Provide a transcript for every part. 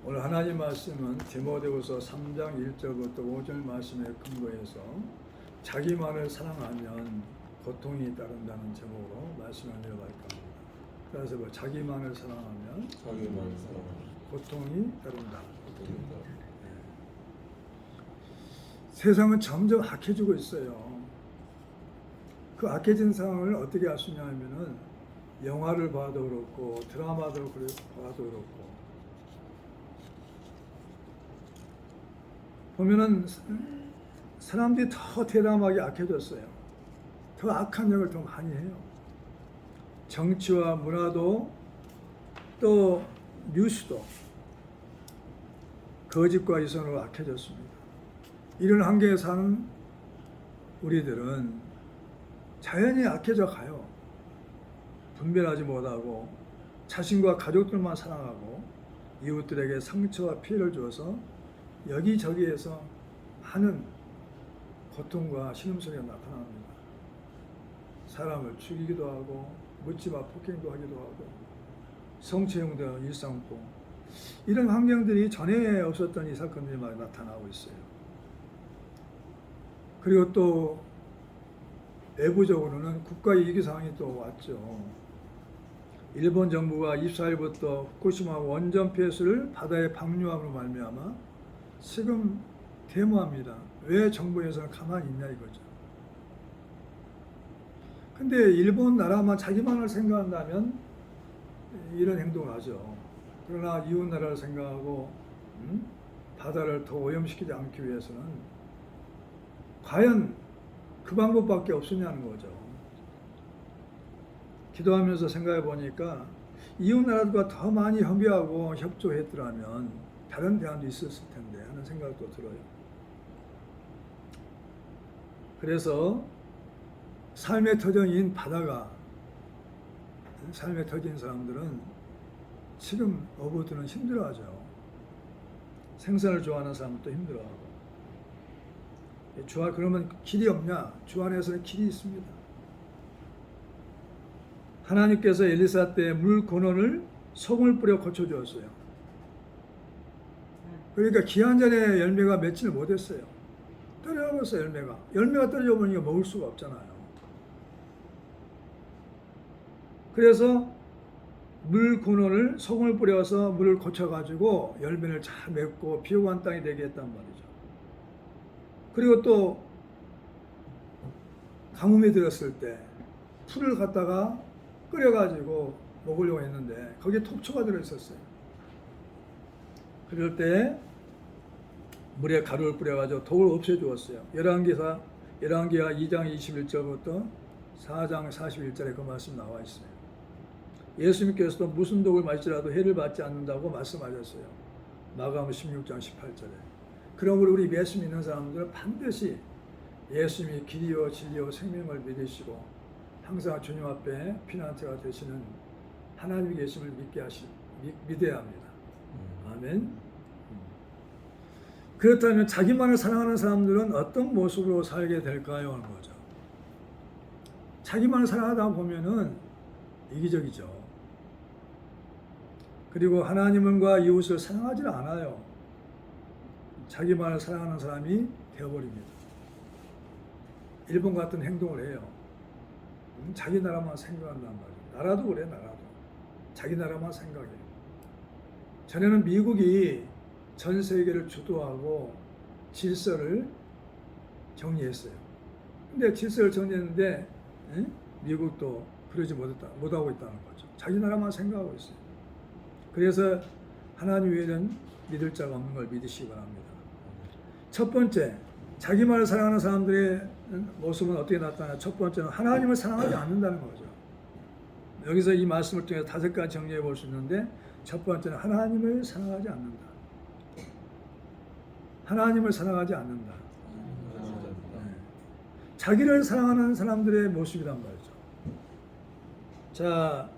오늘 하나님 말씀은 디모데후서 3장 1절부터 5절 말씀에 근거해서 자기만을 사랑하면 고통이 따른다는 제목으로 말씀을 이어갈까 합니다. 그래서 자기만을 사랑하면 고통이 따른다. 세상은 점점 악해지고 있어요. 그 악해진 상황을 어떻게 알 수 있냐 하면은 영화를 봐도 그렇고 드라마도 봐도 그렇고 보면은 사람들이 더 대담하게 악해졌어요. 더 악한 역을 더 많이 해요. 정치와 문화도 또 뉴스도 거짓과 이선으로 악해졌습니다. 이런 환경에 사는 우리들은 자연히 악해져 가요. 분별하지 못하고 자신과 가족들만 사랑하고 이웃들에게 상처와 피해를 줘서 여기저기에서 많은 고통과 신음소리가 나타납니다. 사람을 죽이기도 하고 묻지마 폭행도 하기도 하고 성추행도 일상고 이런 환경들이 전에 없었던 이 사건들이 많이 나타나고 있어요. 그리고 또 외부적으로는 국가 위기 상황이 또 왔죠. 일본 정부가 24일부터 후쿠시마 원전 폐수를 바다에 방류함으로 말미암아 지금 데모합니다. 왜 정부에서는 가만히 있냐 이거죠. 근데 일본 나라만 자기만을 생각한다면 이런 행동을 하죠. 그러나 이웃 나라를 생각하고 바다를 더 오염시키지 않기 위해서는 과연 그 방법밖에 없으냐는 거죠. 기도하면서 생각해 보니까 이웃 나라들과 더 많이 협의하고 협조했더라면 다른 대안도 있었을 텐데 하는 생각도 들어요. 그래서 삶의 터전인 바다가 삶의 터진 사람들은 지금 어부들은 힘들어하죠. 생선을 좋아하는 사람도 힘들어하고 그러면 길이 없냐? 주 안에서는 길이 있습니다. 하나님께서 엘리사 때 물 근원을 소금을 뿌려 고쳐주었어요. 그러니까 기한 전에 열매가 맺지를 못했어요. 떨어져버렸어요. 열매가 떨어져 버리니까 먹을 수가 없잖아요. 그래서 물 근원을 소금을 뿌려서 물을 고쳐가지고 열매를 잘 맺고 비옥한 땅이 되게 했단 말이죠. 그리고 또 가뭄이 들었을 때 풀을 갖다가 끓여가지고 먹으려고 했는데 거기에 톡초가 들어있었어요. 그럴 때 물에 가루를 뿌려가지고 독을 없애주었어요. 열왕기하 2장 21절부터 4장 41절에 그 말씀 나와 있어요. 예수님께서도 무슨 독을 마실지라도 해를 받지 않는다고 말씀하셨어요. 마가복음 16장 18절에. 그러므로 우리 예수 믿는 사람들은 반드시 예수님이 길이요 진리요 생명을 믿으시고 항상 주님 앞에 피난처가 되시는 하나님이 계심을 믿어야 합니다. 아멘. 그렇다면 자기만을 사랑하는 사람들은 어떤 모습으로 살게 될까요? 하는 거죠. 자기만을 사랑하다 보면은 이기적이죠. 그리고 하나님과 이웃을 사랑하지 않아요. 자기만을 사랑하는 사람이 되어버립니다. 일본 같은 행동을 해요. 자기 나라만 생각한단 말이에요. 나라도 그래, 나라도. 자기 나라만 생각해요. 전에는 미국이 전 세계를 주도하고 질서를 정리했어요. 근데 질서를 정리했는데 미국도 그러지 못하고 있다는 거죠. 자기 나라만 생각하고 있어요. 그래서 하나님 외에는 믿을 자가 없는 걸 믿으시기 바랍니다. 첫 번째, 자기만을 사랑하는 사람들의 모습은 어떻게 나타나냐? 첫 번째는 하나님을 사랑하지 않는다는 거죠. 여기서 이 말씀을 통해서 5가지 정리해 볼 수 있는데 첫 번째는 하나님을 사랑하지 않는다. 하나님을 사랑하지 않는다. 자기를 사랑하는 사람들의 모습이란 말이죠. 자,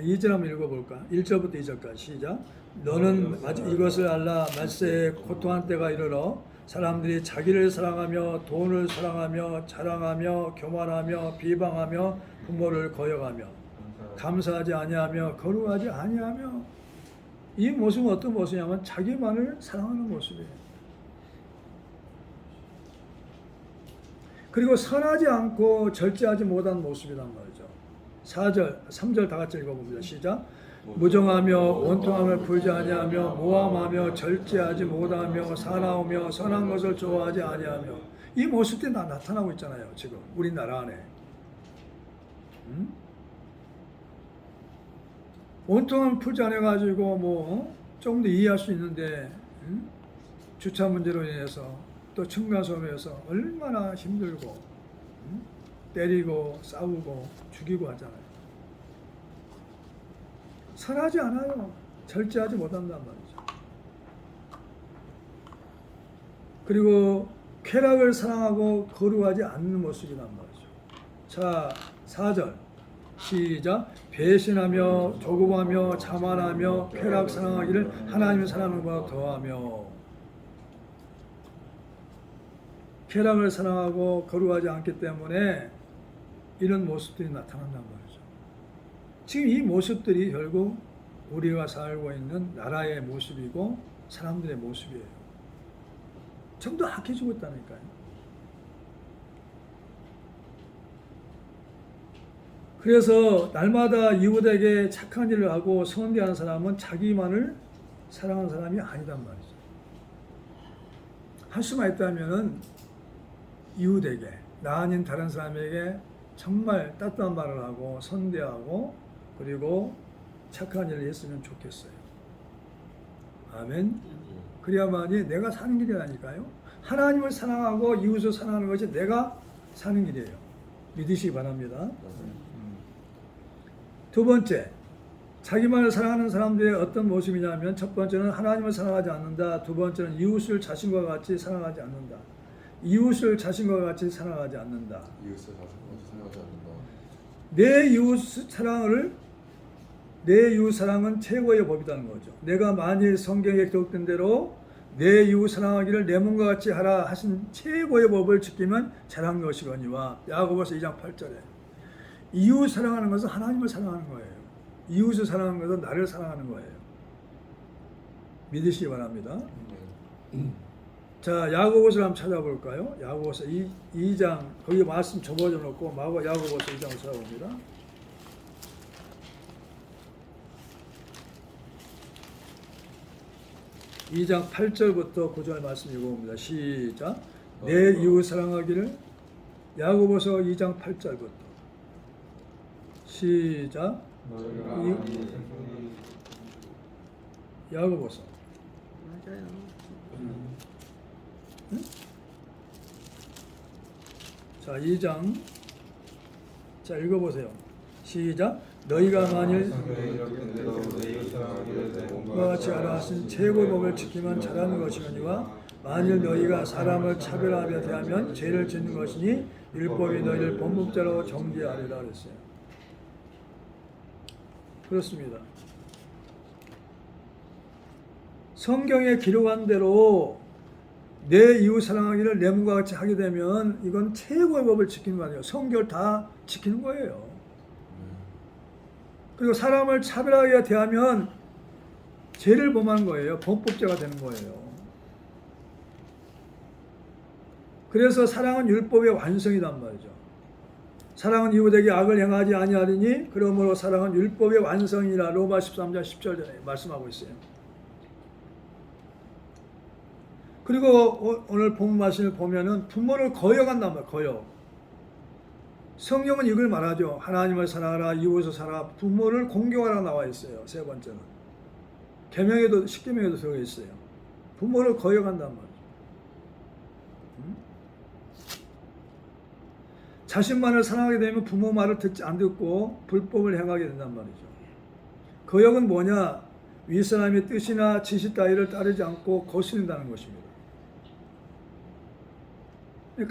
2절 한번 읽어볼까? 1절부터 2절까지 시작. 너는 이것을 알라. 말세에 고통한 때가 이르러 사람들이 자기를 사랑하며 돈을 사랑하며 자랑하며 교만하며 비방하며 부모를 거역하며 감사하지 아니하며 거룩하지 아니하며 이 모습은 어떤 모습이냐면 자기만을 사랑하는 모습이에요. 그리고 선하지 않고 절제하지 못한 모습이란 말이죠. 4절, 3절 다 같이 읽어봅니다. 시작. 무정하며 원통함을 풀지 아니하며 모함하며 절제하지 못하며 사나우며 선한 것을 좋아하지 아니하며. 이 모습들이 다 나타나고 있잖아요. 지금 우리나라 안에. 원통함을 풀지 않아가지고 뭐 조금 더 이해할 수 있는데 주차 문제로 인해서 또 층간소음에서 얼마나 힘들고 때리고 싸우고 죽이고 하잖아요. 선하지 않아요. 절제하지 못한단 말이죠. 그리고 쾌락을 사랑하고 거룩하지 않는 모습이란 말이죠. 자, 4절 시작. 배신하며 조급하며 자만하며 쾌락 사랑하기를 하나님을 사랑하는 것보다 더하며. 쾌락을 사랑하고 거룩하지 않기 때문에 이런 모습들이 나타난단 말이죠. 지금 이 모습들이 결국 우리가 살고 있는 나라의 모습이고 사람들의 모습이에요. 전부 다 악해지고 있다니까요. 그래서 날마다 이웃에게 착한 일을 하고 선대하는 사람은 자기만을 사랑하는 사람이 아니단 말이죠. 할 수만 있다면은 이웃에게, 나 아닌 다른 사람에게 정말 따뜻한 말을 하고 선대하고 그리고 착한 일을 했으면 좋겠어요. 아멘. 그래야만이 내가 사는 길이라니까요. 하나님을 사랑하고 이웃을 사랑하는 것이 내가 사는 길이에요. 믿으시기 바랍니다. 두 번째, 자기만을 사랑하는 사람들의 어떤 모습이냐면 첫 번째는 하나님을 사랑하지 않는다. 두 번째는 이웃을 자신과 같이 사랑하지 않는다. 이웃을 자신과 같이 사랑하지 않는다. 이웃을 사랑하지 않는다. 내 이웃 사랑은 최고의 법이라는 거죠. 내가 만일 성경에 기록된 대로 내 이웃 사랑하기를 내 몸과 같이 하라 하신 최고의 법을 지키면 잘한 것이거니와. 야고보서 2장 8절에 이웃 사랑하는 것은 하나님을 사랑하는 거예요. 이웃을 사랑하는 것은 나를 사랑하는 거예요. 믿으시기 바랍니다. 자, 야고보서를 한번 찾아볼까요? 야고보서 2장, 거기 말씀 접어져 놓고 야고보서 2장을 찾아봅니다. 이 장 8절부터 9절 말씀 읽어봅니다. 시작. 내 이웃 사랑하기를. 야고보서 2장 8절부터 시작. 야고보서. 맞아요. 응? 자, 2장. 자, 읽어보세요. 시작. 너희가 만일 그와 같이 하라 하신 최고의 법을 지키면 잘하는 것이거니와 만일 너희가 사람을 차별하며 대하면 죄를 짓는 것이니 율법이 너희를 범법자로 정죄하리라 그랬어요. 그렇습니다. 성경에 기록한 대로 내 이웃 사랑하기를 내 몸과 같이 하게 되면 이건 최고의 법을 지키는 거 아니에요. 성경을 다 지키는 거예요. 그리고 사람을 차별하게 대하면 죄를 범한 거예요. 범법자가 되는 거예요. 그래서 사랑은 율법의 완성이란 말이죠. 사랑은 이웃에게 악을 행하지 아니하리니 그러므로 사랑은 율법의 완성이라. 로마 13장 10절에 말씀하고 있어요. 그리고 오늘 본문 말씀을 보면은 부모를 거역한단 말이에요. 거역. 성경은 이걸 말하죠. 하나님을 사랑하라, 이웃을 사랑하라, 부모를 공경하라 나와 있어요. 세 번째는 계명에도 10계명에도 들어 있어요. 부모를 거역한단 말이죠. 자신만을 사랑하게 되면 부모 말을 안 듣고 불법을 행하게 된단 말이죠. 거역은 뭐냐? 윗사람의 뜻이나 지시 따위를 따르지 않고 거스른다는 것입니다.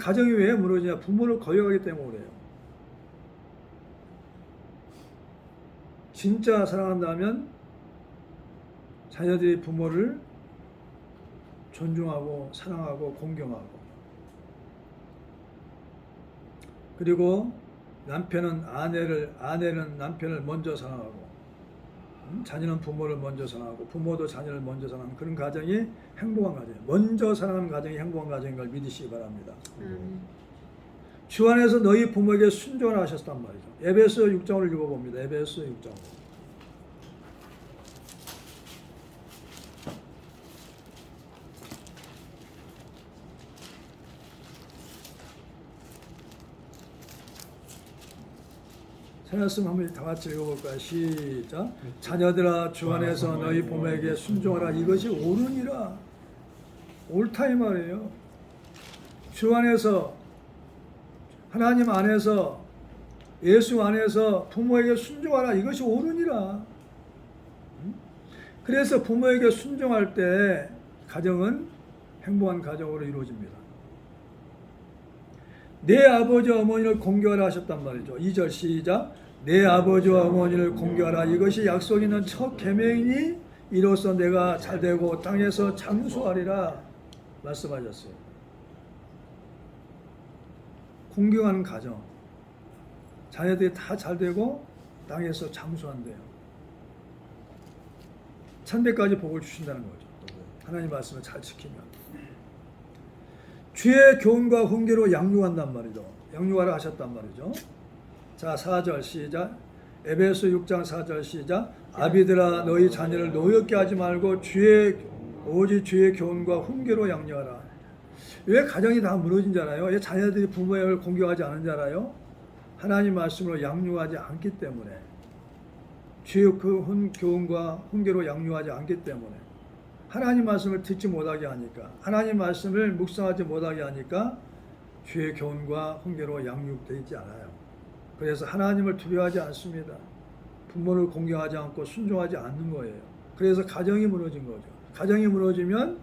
가정이 왜 무너지냐? 부모를 거역하기 때문에 그래요. 진짜 사랑한다면 자녀들이 부모를 존중하고 사랑하고 공경하고, 그리고 아내는 남편을 먼저 사랑하고, 자녀는 부모를 먼저 사랑하고 부모도 자녀를 먼저 사랑하는 그런 가정이 행복한 가정이에요. 먼저 사랑하는 가정이 행복한 가정인 걸 믿으시기 바랍니다. 주 안에서 너희 부모에게 순종을 하셨단 말이죠. 에베소 6장을 읽어봅니다. 에베소 6장. 찾았으면 한번 다 같이 읽어볼까요? 시작. 자녀들아 주 안에서 너희 부모에게 순종하라. 이것이 옳으니라. 옳다 이 말이에요. 주 안에서 하나님 안에서 예수 안에서 부모에게 순종하라. 이것이 옳으니라. 그래서 부모에게 순종할 때 가정은 행복한 가정으로 이루어집니다. 내 아버지 어머니를 공경하라 하셨단 말이죠. 2절 시작. 내 아버지와 어머니를 공경하라. 이것이 약속 있는 첫 계명이니 이로써 내가 잘되고 땅에서 장수하리라 말씀하셨어요. 공경하는 가정, 자녀들이 다 잘되고 땅에서 장수한대요. 천대까지 복을 주신다는 거죠. 하나님 말씀을 잘 지키면. 주의 교훈과 훈계로 양육한단 말이죠. 양육하라 하셨단 말이죠. 자, 4절 시작. 에베소 6장 4절 시작. 아비들아 너희 자녀를 노엽게 하지 말고 오직 주의 교훈과 훈계로 양육하라. 왜 가정이 다 무너진 줄 알아요? 왜 자녀들이 부모를 공경하지 않은 줄 알아요? 하나님 말씀으로 양육하지 않기 때문에. 주의 교훈과 훈계로 양육하지 않기 때문에. 하나님 말씀을 듣지 못하게 하니까, 하나님 말씀을 묵상하지 못하게 하니까 주의 교훈과 훈계로 양육되지 않아요. 그래서 하나님을 두려워하지 않습니다. 부모를 공경하지 않고 순종하지 않는 거예요. 그래서 가정이 무너진 거죠. 가정이 무너지면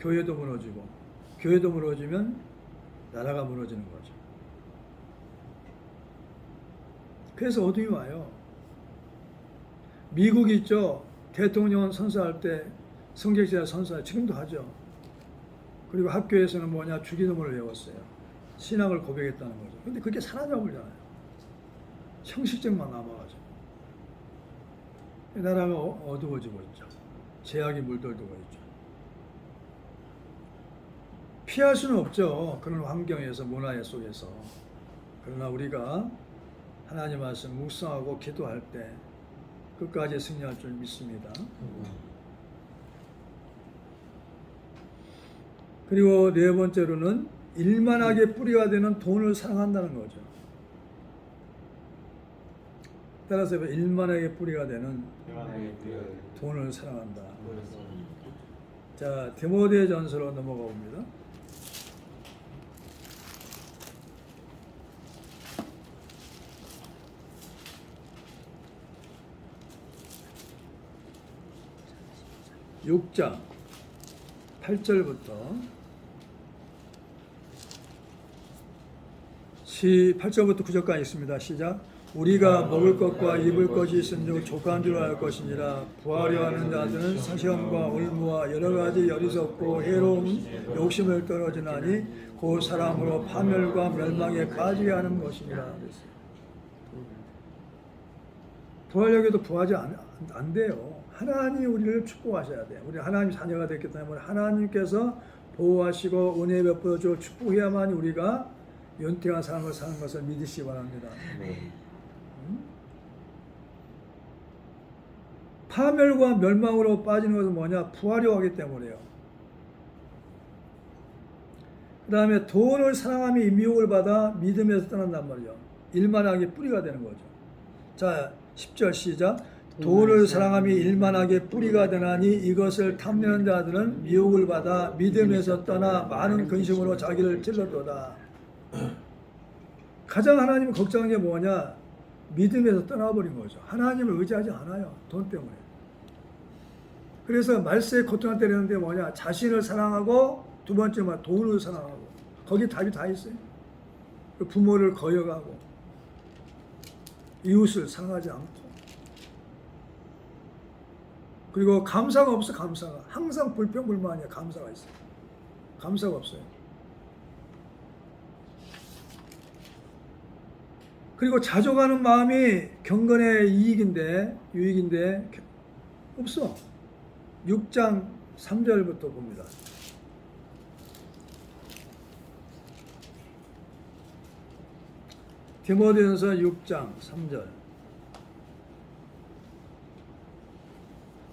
교회도 무너지고, 교회도 무너지면 나라가 무너지는 거죠. 그래서 어둠이 와요. 미국 있죠. 대통령 선서할 때 성경제자 선서 지금도 하죠. 그리고 학교에서는 뭐냐 주기도문을 외웠어요. 신앙을 고백했다는 거죠. 근데 그게 사라져버리잖아요. 형식적만 남아가지고 나라가 어두워지고 있죠. 죄악이 물들고 있죠. 피할 수는 없죠. 그런 환경에서 문화 속에서. 그러나 우리가 하나님 말씀 묵상하고 기도할 때 끝까지 승리할 줄 믿습니다. 그리고 네 번째로는 일만하게 뿌리가 되는 돈을 사랑한다는 거죠. 따라서 일만하게 뿌리가 되는 돈을 사랑한다. 자, 디모데전서로 넘어가 봅니다. (6장) 8절부터 8절부터 9절까지 있습니다. 시작. 우리가 먹을 것과 입을 것이 있은즉 족한 줄 알 것이니라. 부하려 하는 자들은 사시험과 올무와 여러 가지 어리석고 해로운 욕심을 떨어지나니 그 사람으로 파멸과 멸망에 빠지게 하는 것이니라. 부하려고도 부하지 안 돼요. 하나님이 우리를 축복하셔야 돼요. 우리 하나님 자녀가 됐기 때문에 하나님께서 보호하시고 은혜 베풀어줘 축복해야만 우리가 윤택한 삶을 사는 것을 믿으시기 바랍니다. 파멸과 멸망으로 빠지는 것은 뭐냐? 부하려고 하기 때문에요. 그 다음에 돈을 사랑함이 미혹을 받아 믿음에서 떠난단 말이죠. 일만하게 뿌리가 되는 거죠. 자, 10절 시작. 돈을 사랑함이 일만하게 뿌리가 되나니 이것을 탐내는 자들은 미혹을 받아 믿음에서 떠나 많은 근심으로 자기를 찔러도다. 가장 하나님 걱정한 게 뭐냐? 믿음에서 떠나버린 거죠. 하나님을 의지하지 않아요. 돈 때문에. 그래서 말세에 고통을 때리는데 뭐냐? 자신을 사랑하고 두 번째는 돈을 사랑하고 거기 답이 다 있어요. 부모를 거역하고 이웃을 사랑하지 않고 그리고 감사가 없어. 감사가 항상 불평불만이야. 감사가 있어요. 감사가 없어요. 그리고 자족하는 마음이 경건의 유익인데 없어. 6장 3절부터 봅니다. 디모데전서 6장 3절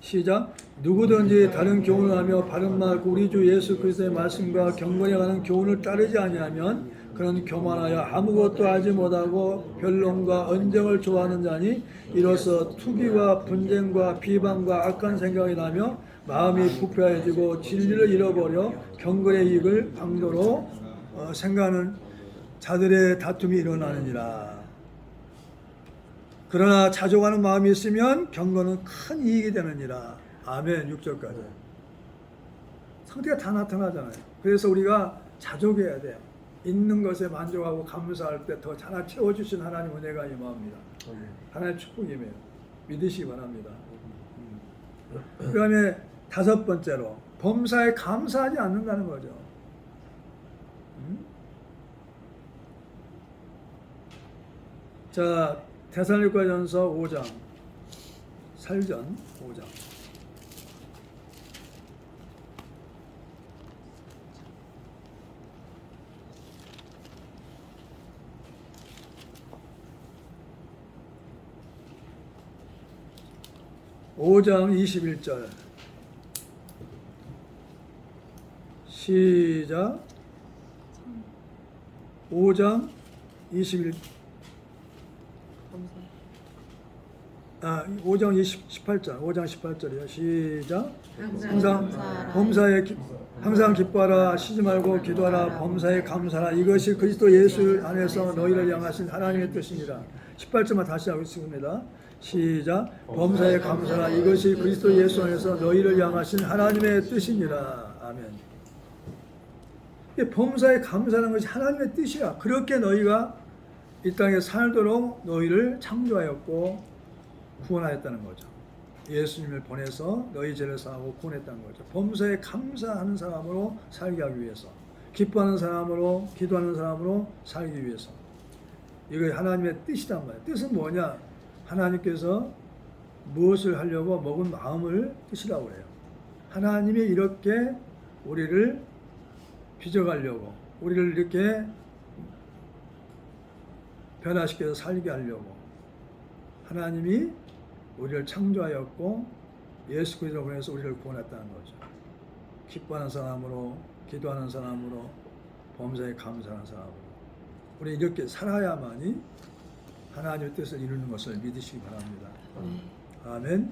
시작. 누구든지 다른 교훈을 하며 바른 말 우리 주 예수 그리스도의 말씀과 경건에 관한 교훈을 따르지 아니하면 그는 교만하여 아무것도 알지 못하고 변론과 언쟁을 좋아하는 자니 이로써 투기와 분쟁과 비방과 악한 생각이 나며 마음이 부패해지고 진리를 잃어버려 경건의 이익을 방도로 생각하는 자들의 다툼이 일어나느니라. 그러나 자족하는 마음이 있으면 경건은 큰 이익이 되느니라. 아멘. 6절까지. 상태가 다 나타나잖아요. 그래서 우리가 자족해야 돼요. 있는 것에 만족하고 감사할 때 더 하나 채워주신 하나님 은혜가 임합니다. 하나님의 축복이에요. 믿으시기 바랍니다. 그 다음에 5번째로 범사에 감사하지 않는다는 거죠. 자, 데살로니가전서 5장 살전 5장 5장 21절 시작. 5장 21 5장 18절 5장 18절이요. 시작. 항상 기뻐하라. 쉬지 말고 기도하라. 범사에 감사하라. 이것이 그리스도 예수 안에서 너희를 향하신 하나님의 뜻입니다. 18절만 다시 하겠습니다. 시작. 범사에 감사하라. 이것이 그리스도 예수 안에서 너희를 향하신 하나님의 뜻입니다. 아멘. 범사에 감사하는 것이 하나님의 뜻이야. 그렇게 너희가 이 땅에 살도록 너희를 창조하였고 구원하였다는 거죠. 예수님을 보내서 너희 죄를 사하고 구원했다는 거죠. 범사에 감사하는 사람으로 살게 하기 위해서, 기뻐하는 사람으로, 기도하는 사람으로 살기 위해서. 이거 하나님의 뜻이란 말이에요. 뜻은 뭐냐? 하나님께서 무엇을 하려고 먹은 마음을 뜻이라고 그래요. 하나님이 이렇게 우리를 빚어가려고, 우리를 이렇게 변화시켜서 살게 하려고 하나님이 우리를 창조하였고 예수 그리스도로 보내서 우리를 구원했다는 거죠. 기뻐하는 사람으로, 기도하는 사람으로, 범사에 감사하는 사람으로 우리 이렇게 살아야만이 하나님의 뜻을 이루는 것을 믿으시기 바랍니다. 아멘.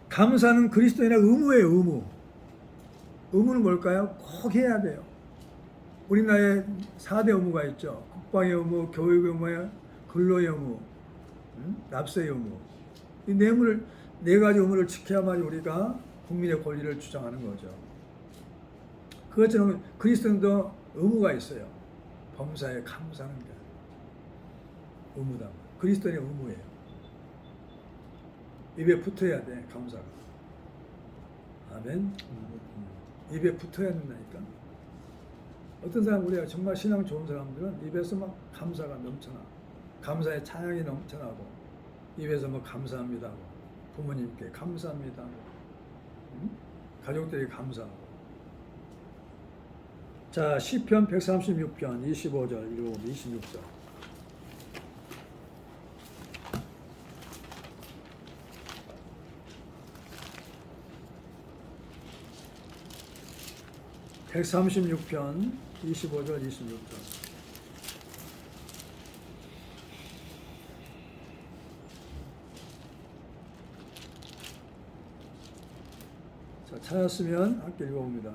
감사는 그리스도인의 의무예요. 의무. 의무는 뭘까요? 꼭 해야 돼요. 우리나라에 4대 의무가 있죠. 국방의 의무, 교육의 의무, 근로의 의무, 납세의 의무. 이 네 가지 의무를 지켜야만 우리가 국민의 권리를 주장하는 거죠. 그것처럼 그리스도인도 의무가 있어요. 범사에 감사하는 게 의무다. 그리스도인의 의무예요. 입에 붙어야 돼, 감사가. 아멘. 입에 붙어야 된다니까. 어떤 사람, 우리가 정말 신앙 좋은 사람들은 입에서 막 감사가 넘쳐나. 감사의 찬양이 넘쳐나고, 입에서 뭐 감사합니다 하고, 부모님께 감사합니다 하고, 가족들에게 감사하고. 자, 시편 136편 25절 읽어보면 26절. (136편) 25절 26절. 자, 찾았으면 함께 읽어봅니다.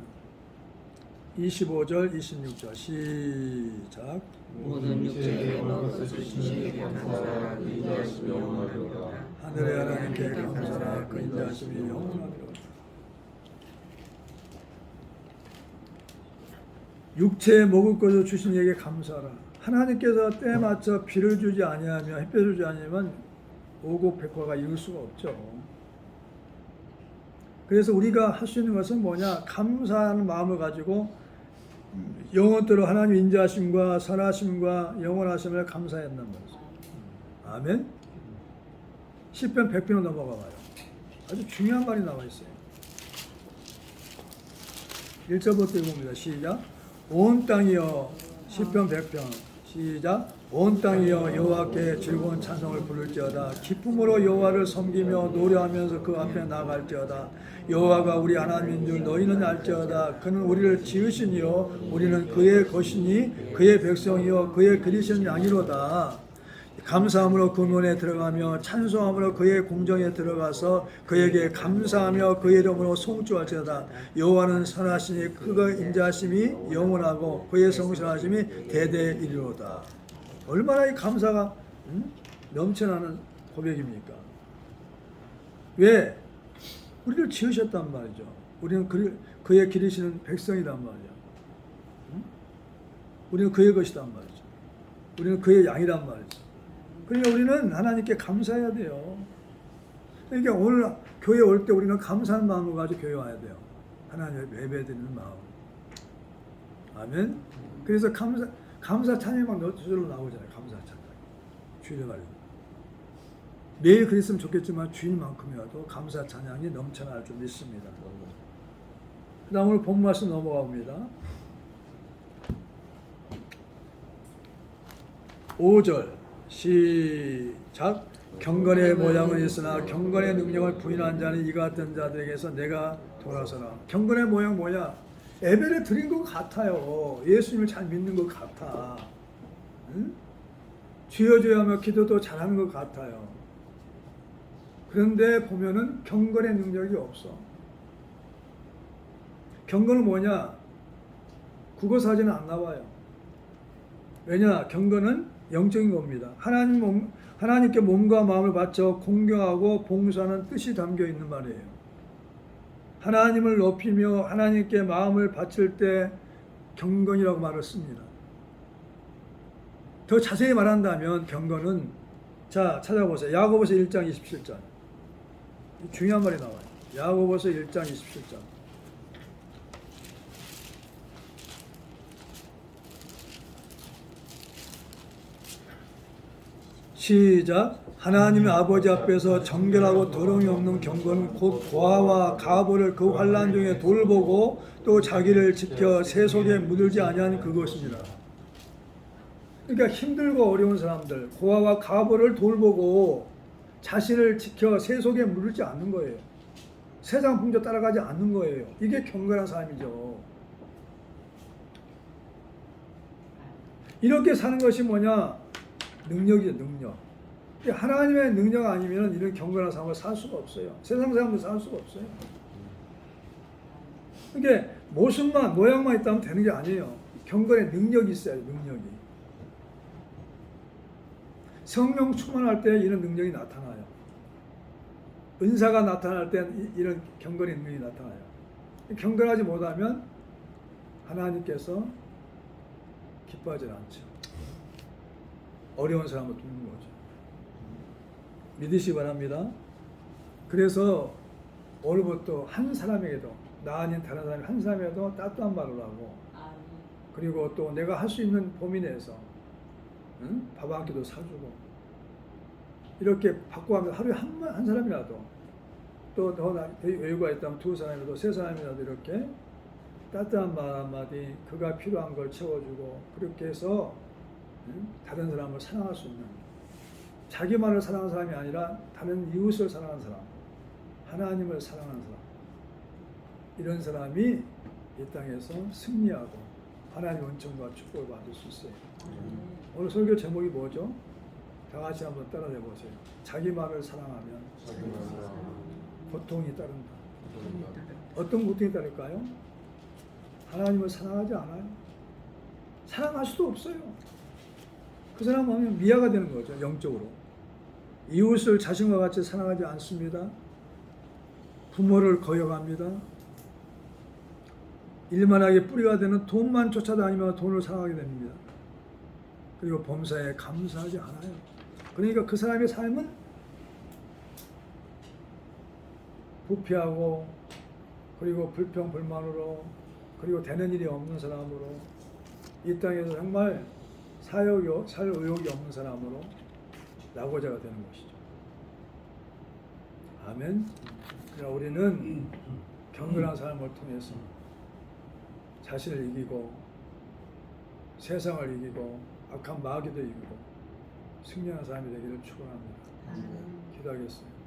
25절 26절 시작. 모든 육체에 먹을 수 주시기에 감사하라. 그 인자하심이 영원하리로다. 하늘의 하나님께 감사하라. 그 인자하심이 영원하리로다. 육체에 먹을 것을 주신 이에게 감사하라. 하나님께서 때에 맞춰 비를 주지 아니하며 햇볕을 주지 아니하면 오곡백화가 이룰 수가 없죠. 그래서 우리가 할 수 있는 것은 뭐냐? 감사하는 마음을 가지고 영원토록 하나님 인자하심과 선하심과 영원하심을 감사했는 거죠. 아멘. 시편 100편으로 넘어가 봐요. 아주 중요한 말이 나와 있어요. 1절부터 읽어봅니다. 시작. 온 땅이여 시편 100편 시작. 온 땅이여 여호와께 즐거운 찬송을 부를지어다. 기쁨으로 여호와를 섬기며 노래하면서 그 앞에 나갈지어다. 여호와가 우리 하나님인 줄 너희는 알지어다. 그는 우리를 지으시니요 우리는 그의 것이니 그의 백성이요 그의 기르신 양이로다. 감사함으로 그 문에 들어가며 찬송함으로 그의 궁정에 들어가서 그에게 감사하며 그의 이름으로 송축할지어다. 여호와는 선하시니 그가 인자하심이 영원하고 그의 성실하심이 대대에 이르로다. 얼마나 이 감사가 넘쳐나는 고백입니까? 왜? 우리를 지으셨단 말이죠. 우리는 그의 기르시는 백성이란 말이야. 우리는 그의 것이란 말이죠. 우리는 그의 양이란 말이죠. 그러니까 우리는 하나님께 감사해야 돼요. 그러니까 오늘 교회 올 때 우리는 감사하는 마음을 가지고 교회 와야 돼요. 하나님을 예배드리는 마음. 아멘. 그래서 감사 찬양이 막 저절로 나오잖아요. 감사 찬양. 주일에 말이죠. 매일 그랬으면 좋겠지만 주일만큼이라도 감사 찬양이 넘쳐날 줄 믿습니다. 그 다음 오늘 본 말씀 넘어가 봅니다. 5절 시작. 경건의 모양은 있으나 경건의 능력을 부인한 자는 이 같은 자들에게서 내가 돌아서라. 경건의 모양 뭐야? 예배를 드린 것 같아요. 예수님을 잘 믿는 것 같아. 응? 주여 주여 하며 기도도 잘하는 것 같아요. 그런데 보면은 경건의 능력이 없어. 경건은 뭐냐? 국어사전에 안 나와요. 왜냐? 경건은 영적인 겁니다. 하나님께 몸과 마음을 바쳐 공경하고 봉사하는 뜻이 담겨 있는 말이에요. 하나님을 높이며 하나님께 마음을 바칠 때 경건이라고 말을 씁니다. 더 자세히 말한다면 경건은 자 찾아보세요. 야고보서 1장 27절. 중요한 말이 나와요. 야고보서 1장 27절. 시작. 하나님의 아버지 앞에서 정결하고 더러움이 없는 경건은 곧 고아와 가보를 그 환난 중에 돌보고 또 자기를 지켜 세 속에 묻을지 아니한 그것입니다. 그러니까 힘들고 어려운 사람들, 고아와 가보를 돌보고 자신을 지켜 세 속에 물지 않는 거예요. 세상 풍조 따라가지 않는 거예요. 이게 경건한 삶이죠. 이렇게 사는 것이 뭐냐? 능력이죠, 능력. 하나님의 능력 아니면 이런 경건한 삶을 살 수가 없어요. 세상 사람들 살 수가 없어요. 그러니까 모습만, 모양만 있다면 되는 게 아니에요. 경건의 능력이 있어야 돼요, 능력이. 성령 충만할 때 이런 능력이 나타나요. 은사가 나타날 때 이런 경건의 능력이 나타나요. 경건하지 못하면 하나님께서 기뻐하지 않죠. 어려운 사람을 돕는 거죠. 믿으시기 바랍니다. 그래서 오늘부터 한 사람에게도 나 아닌 다른 사람이 한 사람에게도 따뜻한 말을 하고 그리고 또 내가 할 수 있는 범위 내에서 밥 한 끼도 사주고 이렇게 받고 하면 하루에 한 사람이라도 또 더 여유가 있다면 두 사람이라도 세 사람이라도 이렇게 따뜻한 말 한마디 그가 필요한 걸 채워주고 그렇게 해서 다른 사람을 사랑할 수 있는 자기만을 사랑하는 사람이 아니라 다른 이웃을 사랑하는 사람 하나님을 사랑하는 사람 이런 사람이 이 땅에서 승리하고 하나님의 은총과 축복을 받을 수 있어요. 오늘 설교 제목이 뭐죠? 다 같이 한번 따라해 보세요. 자기만을 사랑하면 고통이 따른다. 어떤 고통이 따를까요? 하나님을 사랑하지 않아요. 사랑할 수도 없어요. 그 사람 보면 미아가 되는 거죠. 영적으로. 이웃을 자신과 같이 사랑하지 않습니다. 부모를 거역합니다. 일만하게 뿌리가 되는 돈만 쫓아다니며 돈을 사랑하게 됩니다. 그리고 범사에 감사하지 않아요. 그러니까 그 사람의 삶은 부패하고 그리고 불평불만으로 그리고 되는 일이 없는 사람으로 이 땅에서 정말 살 의욕이 없는 사람으로 낙오자가 되는 것이죠. 아멘. 우리는 경건한 삶을 통해서 자신을 이기고 세상을 이기고 악한 마귀도 이기고 승리하는 사람이 되기를 축원합니다. 기도하겠습니다.